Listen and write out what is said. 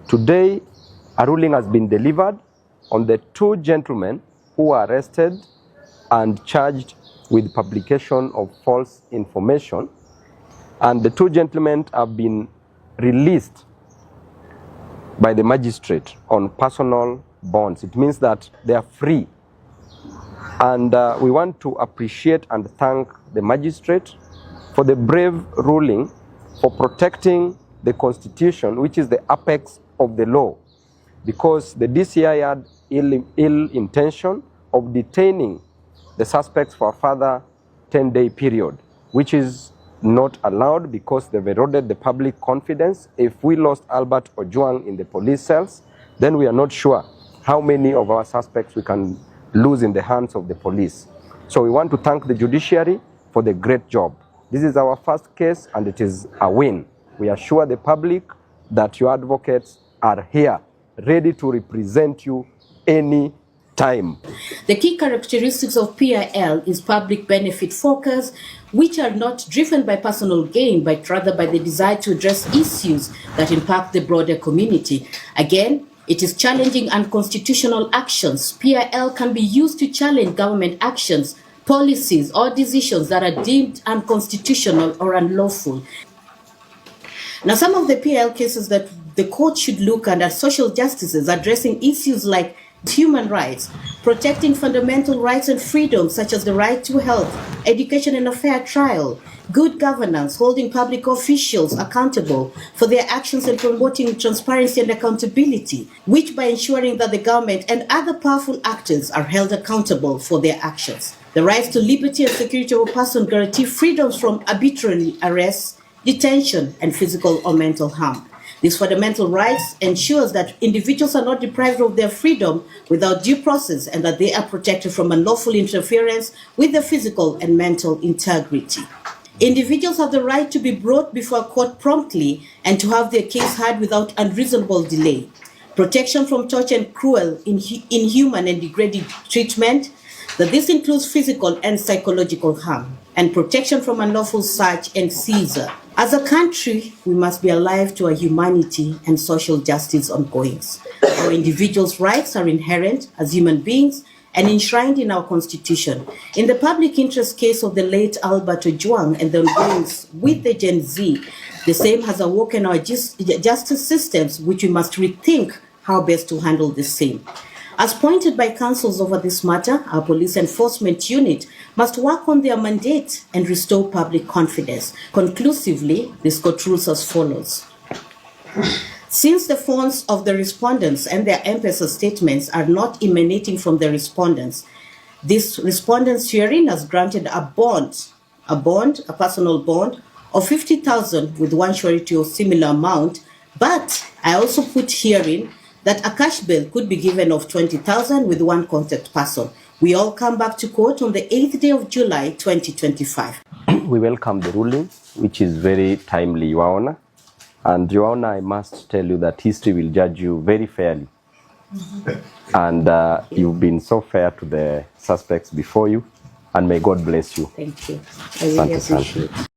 Today, a ruling has been delivered on the two gentlemen who were arrested and charged with publication of false information. And the two gentlemen have been released by the magistrate on personal bonds. It means that they are free. And we want to appreciate and thank the magistrate for the brave ruling, for protecting the Constitution, which is the apex of the law, because the DCI had ill intention of detaining the suspects for a further 10-day period, which is not allowed because they've eroded the public confidence. If we lost Albert Ojwang in the police cells, then we are not sure how many of our suspects we can lose in the hands of the police. So we want to thank the judiciary for the great job. This is our first case and it is a win. We assure the public that your advocates are here, ready to represent you any time. The key characteristics of PIL is public benefit focus, which are not driven by personal gain, but rather by the desire to address issues that impact the broader community. Again, it is challenging unconstitutional actions. PIL can be used to challenge government actions, policies, or decisions that are deemed unconstitutional or unlawful. Now, some of the PIL cases that the court should look at are social justices addressing issues like human rights, protecting fundamental rights and freedoms such as the right to health, education and a fair trial, good governance, holding public officials accountable for their actions and promoting transparency and accountability, which by ensuring that the government and other powerful actors are held accountable for their actions. The rights to liberty and security of a person guarantee freedoms from arbitrary arrests, detention, and physical or mental harm. These fundamental rights ensures that individuals are not deprived of their freedom without due process and that they are protected from unlawful interference with their physical and mental integrity. Individuals have the right to be brought before court promptly and to have their case heard without unreasonable delay. Protection from torture and cruel, inhuman and degrading treatment, that this includes physical and psychological harm, and protection from unlawful search and seizure. As a country, we must be alive to our humanity and social justice ongoings. Our individuals' rights are inherent as human beings and enshrined in our Constitution. In the public interest case of the late Albert Ojwang and the ongoings with the Gen Z, the same has awoken our justice systems, which we must rethink how best to handle the same. As pointed by counsels over this matter, our police enforcement unit must work on their mandate and restore public confidence. Conclusively, this court rules as follows. Since the phones of the respondents and their M-Pesa statements are not emanating from the respondents, this respondent's hearing has granted a personal bond of 50,000 with one surety of similar amount, but I also put herein that a cash bail could be given of 20,000 with one contact person. We all come back to court on the 8th day of July, 2025. We welcome the ruling, which is very timely, Your Honor. And Your Honor, I must tell you that history will judge you very fairly. And you've been so fair to the suspects before you, and may God bless you. Thank you. I really appreciate it.